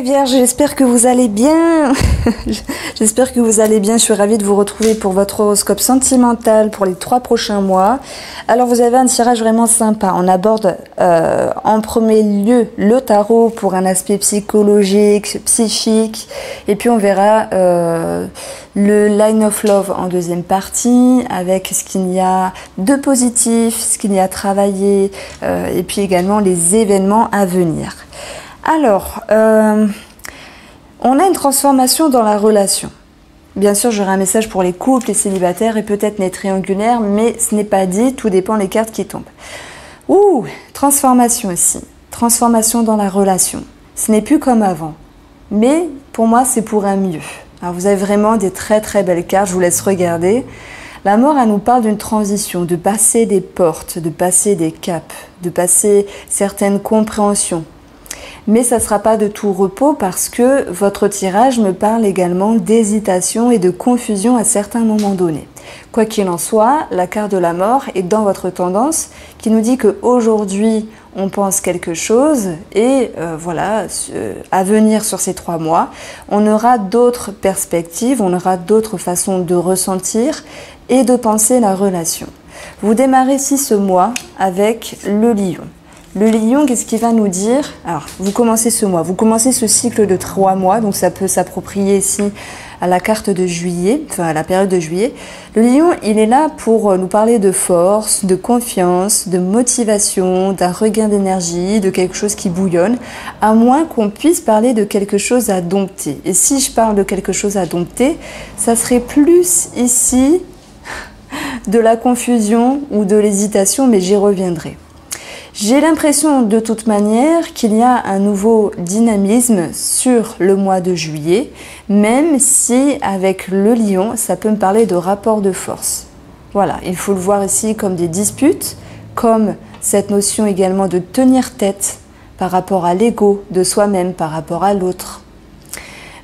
les Vierges, j'espère que vous allez bien. J'espère que vous allez bien. Je suis ravie de vous retrouver pour votre horoscope sentimental pour les 3 prochains mois. Alors vous avez un tirage vraiment sympa. On aborde en premier lieu le tarot pour un aspect psychologique, psychique. Et puis on verra le Line of Love en deuxième partie avec ce qu'il y a de positif, ce qu'il y a à travailler et puis également les événements à venir. Alors, on a une transformation dans la relation. Bien sûr, j'aurai un message pour les couples, les célibataires et peut-être les triangulaires, mais ce n'est pas dit, tout dépend des cartes qui tombent. Ouh, transformation ici. Transformation dans la relation. Ce n'est plus comme avant, mais pour moi, c'est pour un mieux. Alors, vous avez vraiment des très très belles cartes, je vous laisse regarder. La mort, elle nous parle d'une transition, de passer des portes, de passer des caps, de passer certaines compréhensions. Mais ça ne sera pas de tout repos parce que votre tirage me parle également d'hésitation et de confusion à certains moments donnés. Quoi qu'il en soit, la carte de la mort est dans votre tendance qui nous dit qu'aujourd'hui, on pense quelque chose et voilà, à venir sur ces 3 mois, on aura d'autres perspectives, on aura d'autres façons de ressentir et de penser la relation. Vous démarrez ici ce mois avec le lion. Le lion, qu'est-ce qu'il va nous dire? Alors, vous commencez ce mois, vous commencez ce cycle de 3 mois, donc ça peut s'approprier ici à la carte de juillet, enfin à la période de juillet. Le lion, il est là pour nous parler de force, de confiance, de motivation, d'un regain d'énergie, de quelque chose qui bouillonne, à moins qu'on puisse parler de quelque chose à dompter. Et si je parle de quelque chose à dompter, ça serait plus ici de la confusion ou de l'hésitation, mais j'y reviendrai. J'ai l'impression de toute manière qu'il y a un nouveau dynamisme sur le mois de juillet, même si avec le lion, ça peut me parler de rapport de force. Voilà, il faut le voir ici comme des disputes, comme cette notion également de tenir tête par rapport à l'ego de soi-même, par rapport à l'autre.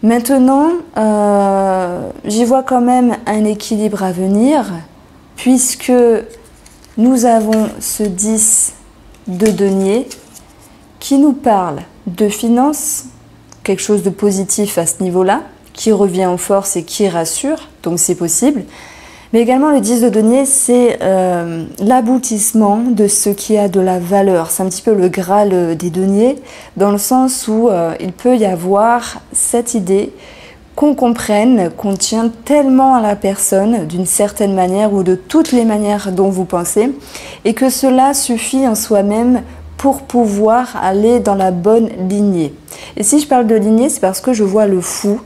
Maintenant, j'y vois quand même un équilibre à venir, puisque nous avons ce 10 de denier qui nous parle de finances, quelque chose de positif à ce niveau-là, qui revient en force et qui rassure, donc c'est possible. Mais également le 10 de denier, c'est l'aboutissement de ce qui a de la valeur. C'est un petit peu le Graal des deniers, dans le sens où il peut y avoir cette idée qu'on comprenne, qu'on tient tellement à la personne d'une certaine manière ou de toutes les manières dont vous pensez et que cela suffit en soi-même pour pouvoir aller dans la bonne lignée. Et si je parle de lignée, c'est parce que je vois le fou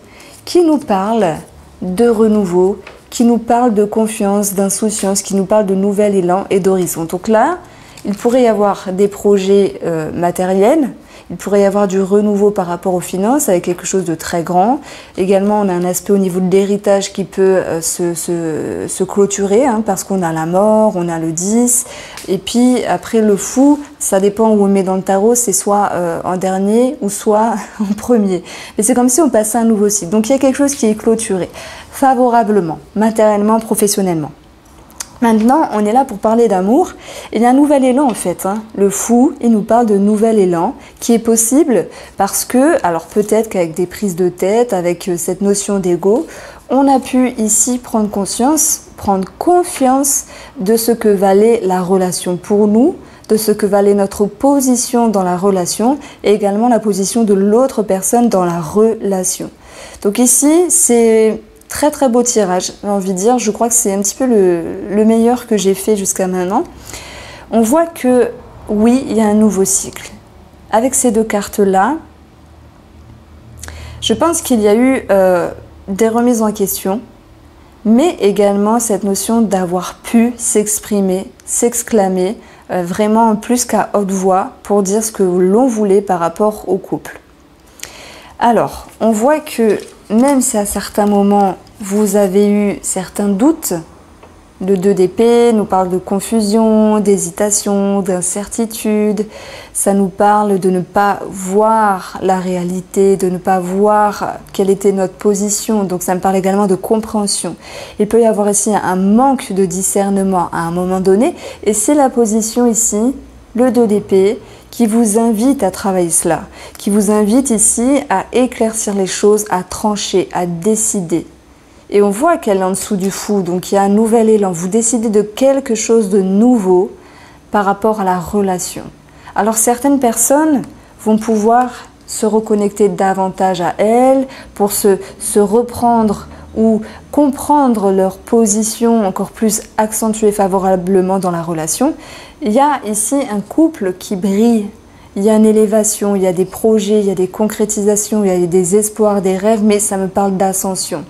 qui nous parle de renouveau, qui nous parle de confiance, d'insouciance, qui nous parle de nouvel élan et d'horizon. Donc là, il pourrait y avoir des projets matériels. Il pourrait y avoir du renouveau par rapport aux finances avec quelque chose de très grand. Également, on a un aspect au niveau de l'héritage qui peut se clôturer parce qu'on a la mort, on a le 10. Et puis après le fou, ça dépend où on met dans le tarot, c'est soit en dernier ou soit en premier. Mais c'est comme si on passait un nouveau cycle. Donc il y a quelque chose qui est clôturé favorablement, matériellement, professionnellement. Maintenant, on est là pour parler d'amour. Il y a un nouvel élan en fait. Le fou, il nous parle de nouvel élan qui est possible parce que, alors peut-être qu'avec des prises de tête, avec cette notion d'ego, on a pu ici prendre conscience, prendre confiance de ce que valait la relation pour nous, de ce que valait notre position dans la relation et également la position de l'autre personne dans la relation. Donc ici, c'est très très beau tirage, j'ai envie de dire, je crois que c'est un petit peu le meilleur que j'ai fait jusqu'à maintenant. On voit que oui, il y a un nouveau cycle. Avec ces 2 cartes-là, je pense qu'il y a eu des remises en question, mais également cette notion d'avoir pu s'exprimer, s'exclamer, vraiment plus qu'à haute voix pour dire ce que l'on voulait par rapport au couple. Alors, on voit que même si à certains moments, vous avez eu certains doutes, le 2 d'épée nous parle de confusion, d'hésitation, d'incertitude. Ça nous parle de ne pas voir la réalité, de ne pas voir quelle était notre position. Donc ça me parle également de compréhension. Il peut y avoir ici un manque de discernement à un moment donné. Et c'est la position ici, le 2 d'épée, qui vous invite à travailler cela, qui vous invite ici à éclaircir les choses, à trancher, à décider. Et on voit qu'elle est en dessous du fou, donc il y a un nouvel élan. Vous décidez de quelque chose de nouveau par rapport à la relation. Alors certaines personnes vont pouvoir se reconnecter davantage à elles pour se reprendre ou comprendre leur position encore plus accentuée favorablement dans la relation. Il y a ici un couple qui brille. Il y a une élévation, il y a des projets, il y a des concrétisations, il y a des espoirs, des rêves, mais ça me parle d'ascension.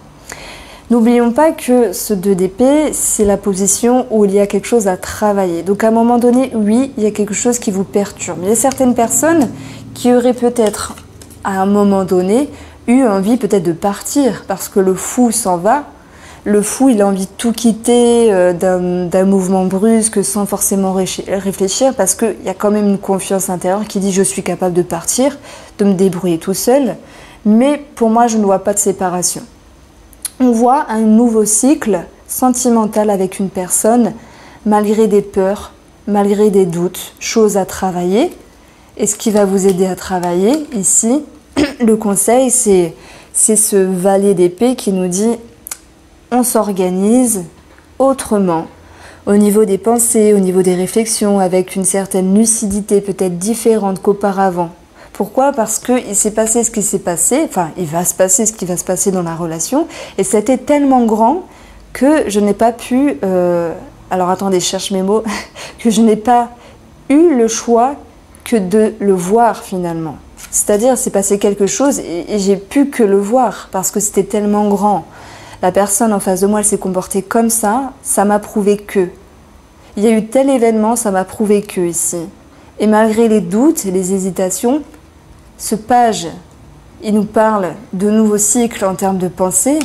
N'oublions pas que ce 2 d'épée, c'est la position où il y a quelque chose à travailler. Donc à un moment donné, oui, il y a quelque chose qui vous perturbe. Il y a certaines personnes qui auraient peut-être, à un moment donné, eu envie peut-être de partir parce que le fou s'en va. Le fou, il a envie de tout quitter d'un mouvement brusque sans forcément réfléchir parce qu'il y a quand même une confiance intérieure qui dit « je suis capable de partir, de me débrouiller tout seul ». Mais pour moi, je ne vois pas de séparation. On voit un nouveau cycle sentimental avec une personne, malgré des peurs, malgré des doutes, choses à travailler. Et ce qui va vous aider à travailler ici, le conseil, c'est ce valet d'épée qui nous dit on s'organise autrement, au niveau des pensées, au niveau des réflexions, avec une certaine lucidité peut-être différente qu'auparavant. Pourquoi? Parce qu'il s'est passé ce qui s'est passé, enfin il va se passer ce qui va se passer dans la relation, et c'était tellement grand que je n'ai pas pu, alors attendez, je cherche mes mots, que je n'ai pas eu le choix que de le voir finalement. C'est-à-dire, c'est passé quelque chose et j'ai pu que le voir parce que c'était tellement grand. La personne en face de moi, elle s'est comportée comme ça m'a prouvé que. Il y a eu tel événement, ça m'a prouvé que ici. Et malgré les doutes et les hésitations, ce page, il nous parle de nouveaux cycles en termes de pensée,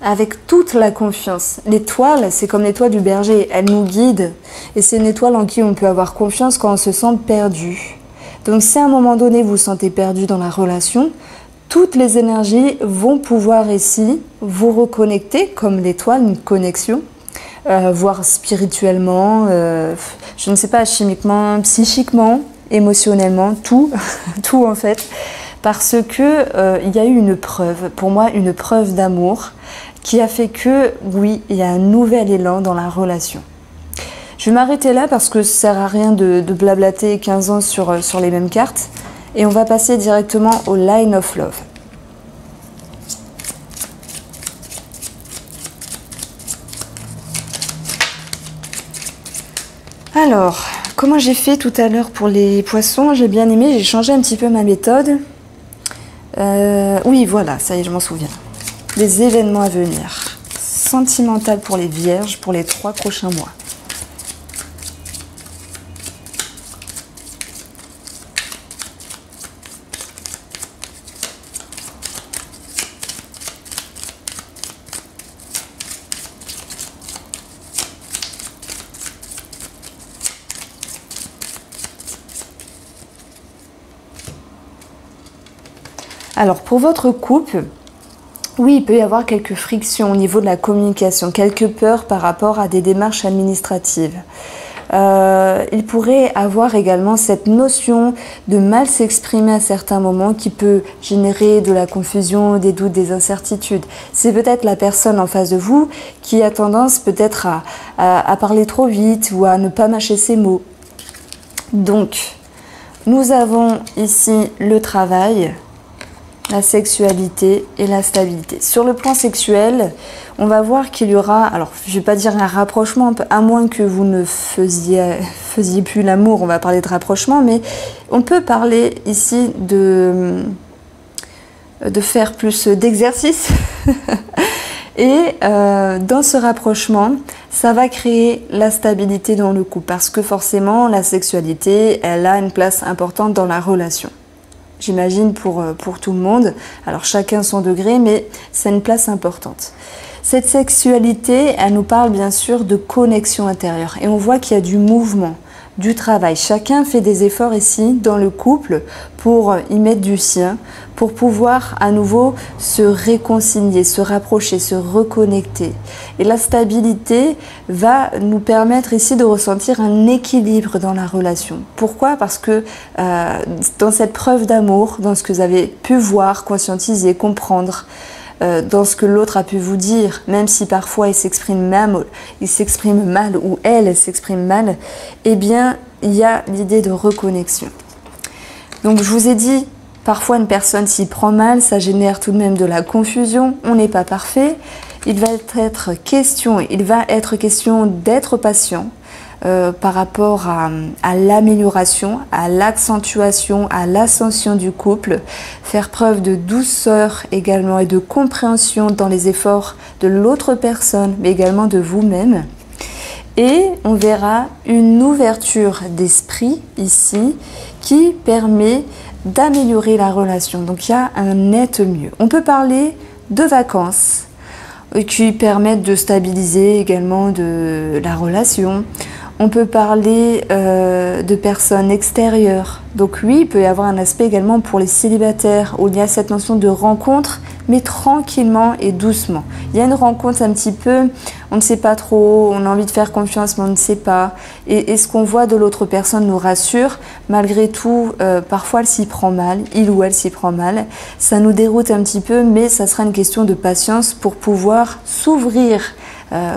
avec toute la confiance. L'étoile, c'est comme l'étoile du berger, elle nous guide. Et c'est une étoile en qui on peut avoir confiance quand on se sent perdu. Donc si à un moment donné vous vous sentez perdu dans la relation, toutes les énergies vont pouvoir ici vous reconnecter, comme l'étoile, une connexion, voire spirituellement, je ne sais pas, chimiquement, psychiquement, émotionnellement, tout, tout en fait. Parce que il y a eu une preuve, pour moi une preuve d'amour, qui a fait que, oui, il y a un nouvel élan dans la relation. Je vais m'arrêter là parce que ça sert à rien de blablater 15 ans sur les mêmes cartes. Et on va passer directement au Line of Love. Alors, comment j'ai fait tout à l'heure pour les poissons? J'ai bien aimé, j'ai changé un petit peu ma méthode. Oui, voilà, ça y est, je m'en souviens. Les événements à venir. Sentimental pour les vierges pour les 3 prochains mois. Alors, pour votre couple, oui, il peut y avoir quelques frictions au niveau de la communication, quelques peurs par rapport à des démarches administratives. Il pourrait avoir également cette notion de mal s'exprimer à certains moments qui peut générer de la confusion, des doutes, des incertitudes. C'est peut-être la personne en face de vous qui a tendance peut-être à parler trop vite ou à ne pas mâcher ses mots. Donc, nous avons ici le travail, la sexualité et la stabilité. Sur le plan sexuel, on va voir qu'il y aura, alors je ne vais pas dire un rapprochement, à moins que vous ne faisiez plus l'amour, on va parler de rapprochement, mais on peut parler ici de faire plus d'exercice. Et dans ce rapprochement, ça va créer la stabilité dans le couple, parce que forcément, la sexualité, elle a une place importante dans la relation. J'imagine pour tout le monde, alors chacun son degré, mais c'est une place importante. Cette sexualité, elle nous parle bien sûr de connexion intérieure, et on voit qu'il y a du mouvement. du travail. Chacun fait des efforts ici dans le couple pour y mettre du sien, pour pouvoir à nouveau se réconcilier, se rapprocher, se reconnecter. Et la stabilité va nous permettre ici de ressentir un équilibre dans la relation. Pourquoi? Parce que dans cette preuve d'amour, dans ce que vous avez pu voir, conscientiser, comprendre, dans ce que l'autre a pu vous dire, même si parfois il s'exprime mal ou elle s'exprime mal, eh bien, il y a l'idée de reconnexion. Donc, je vous ai dit, parfois une personne s'y prend mal, ça génère tout de même de la confusion, on n'est pas parfait. Il va être question d'être patient, par rapport à l'amélioration, à l'accentuation, à l'ascension du couple, faire preuve de douceur également et de compréhension dans les efforts de l'autre personne, mais également de vous-même. Et on verra une ouverture d'esprit ici qui permet d'améliorer la relation. Donc il y a un net mieux. On peut parler de vacances qui permettent de stabiliser également de la relation. On peut parler de personnes extérieures. Donc oui, il peut y avoir un aspect également pour les célibataires où il y a cette notion de rencontre, mais tranquillement et doucement. Il y a une rencontre un petit peu, on ne sait pas trop, on a envie de faire confiance, mais on ne sait pas. Et ce qu'on voit de l'autre personne nous rassure. Malgré tout, parfois elle s'y prend mal, il ou elle s'y prend mal. Ça nous déroute un petit peu, mais ça sera une question de patience pour pouvoir s'ouvrir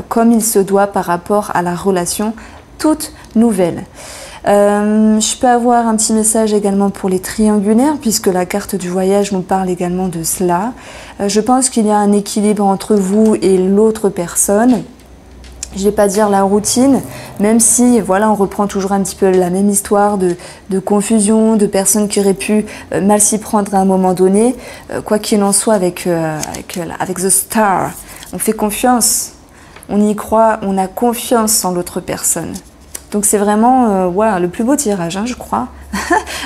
comme il se doit par rapport à la relation toute nouvelle. Je peux avoir un petit message également pour les triangulaires, puisque la carte du voyage nous parle également de cela. Je pense qu'il y a un équilibre entre vous et l'autre personne. Je ne vais pas dire la routine, même si voilà, on reprend toujours un petit peu la même histoire de confusion, de personnes qui auraient pu mal s'y prendre à un moment donné. Quoi qu'il en soit, avec The Star, on fait confiance. On y croit, on a confiance en l'autre personne. Donc c'est vraiment voilà, le plus beau tirage, hein, je crois.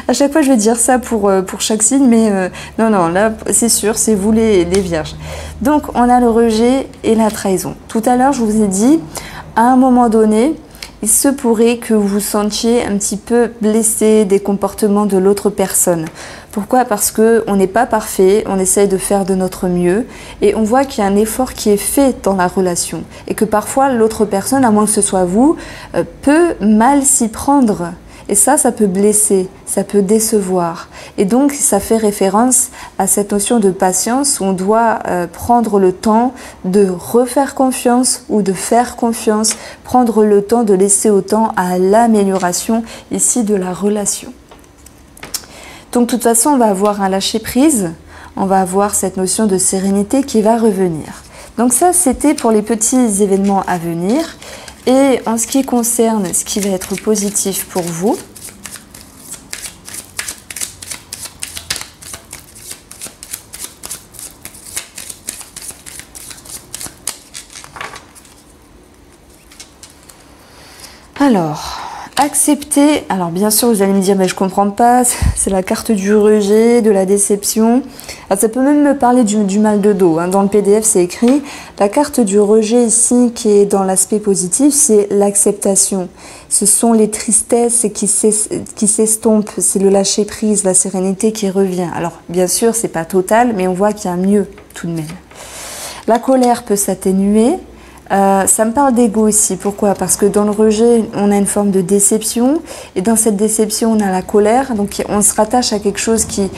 À chaque fois, je vais dire ça pour chaque signe, mais non, là, c'est sûr, c'est vous les vierges. Donc, on a le rejet et la trahison. Tout à l'heure, je vous ai dit, à un moment donné, il se pourrait que vous vous sentiez un petit peu blessé des comportements de l'autre personne. Pourquoi? Parce qu'on n'est pas parfait, on essaye de faire de notre mieux et on voit qu'il y a un effort qui est fait dans la relation et que parfois l'autre personne, à moins que ce soit vous, peut mal s'y prendre. Et ça peut blesser, ça peut décevoir. Et donc, ça fait référence à cette notion de patience où on doit prendre le temps de refaire confiance ou de faire confiance, prendre le temps de laisser autant à l'amélioration ici de la relation. Donc, de toute façon, on va avoir un lâcher-prise, on va avoir cette notion de sérénité qui va revenir. Donc ça, c'était pour les petits événements à venir. Et en ce qui concerne ce qui va être positif pour vous, alors, accepter, alors bien sûr vous allez me dire mais je comprends pas, c'est la carte du rejet, de la déception. Alors, ça peut même me parler du mal de dos, hein. Dans le PDF c'est écrit, la carte du rejet ici qui est dans l'aspect positif c'est l'acceptation. Ce sont les tristesses qui s'estompent, c'est le lâcher prise, la sérénité qui revient. Alors bien sûr c'est pas total mais on voit qu'il y a mieux tout de même. La colère peut s'atténuer. Ça me parle d'ego ici. Pourquoi? Parce que dans le rejet, on a une forme de déception. Et dans cette déception, on a la colère. Donc, on se rattache à quelque chose qui...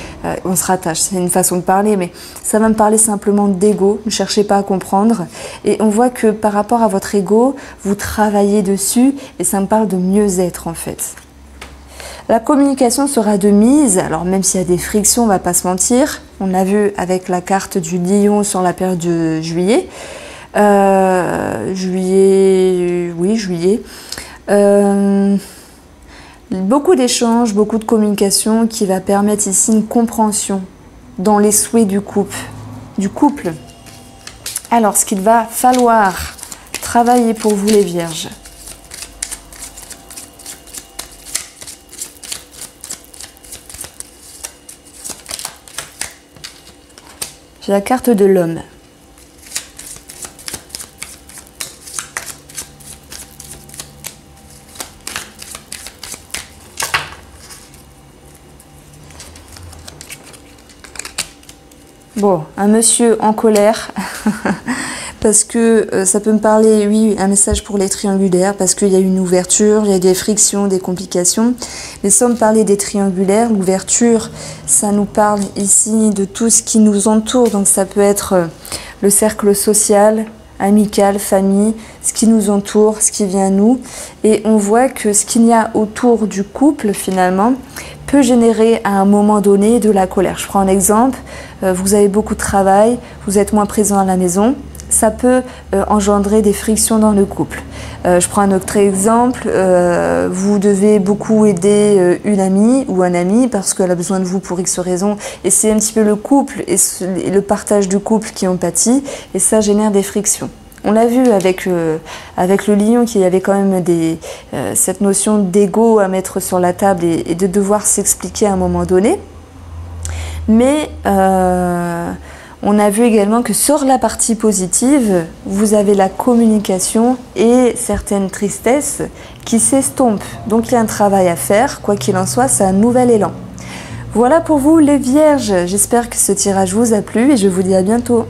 on se rattache, c'est une façon de parler, mais ça va me parler simplement d'ego. Ne cherchez pas à comprendre. Et on voit que par rapport à votre ego, vous travaillez dessus. Et ça me parle de mieux-être, en fait. La communication sera de mise. Alors, même s'il y a des frictions, on ne va pas se mentir. On l'a vu avec la carte du lion sur la période de juillet. Juillet. Beaucoup d'échanges, beaucoup de communication qui va permettre ici une compréhension dans les souhaits du couple. Alors, ce qu'il va falloir travailler pour vous les vierges. J'ai la carte de l'homme. Bon, un monsieur en colère, parce que ça peut me parler, oui, un message pour les triangulaires, parce qu'il y a une ouverture, il y a des frictions, des complications. Mais sans me parler des triangulaires, l'ouverture, ça nous parle ici de tout ce qui nous entoure. Donc ça peut être le cercle social, amical, famille, ce qui nous entoure, ce qui vient à nous. Et on voit que ce qu'il y a autour du couple, finalement, peut générer à un moment donné de la colère. Je prends un exemple, vous avez beaucoup de travail, vous êtes moins présent à la maison, ça peut engendrer des frictions dans le couple. Je prends un autre exemple, vous devez beaucoup aider une amie ou un ami parce qu'elle a besoin de vous pour X raisons, et c'est un petit peu le couple et le partage du couple qui en pâtit, et ça génère des frictions. On l'a vu avec le lion, qu'il y avait quand même cette notion d'ego à mettre sur la table et de devoir s'expliquer à un moment donné. Mais on a vu également que sur la partie positive, vous avez la communication et certaines tristesses qui s'estompent. Donc il y a un travail à faire, quoi qu'il en soit, c'est un nouvel élan. Voilà pour vous les vierges, j'espère que ce tirage vous a plu et je vous dis à bientôt.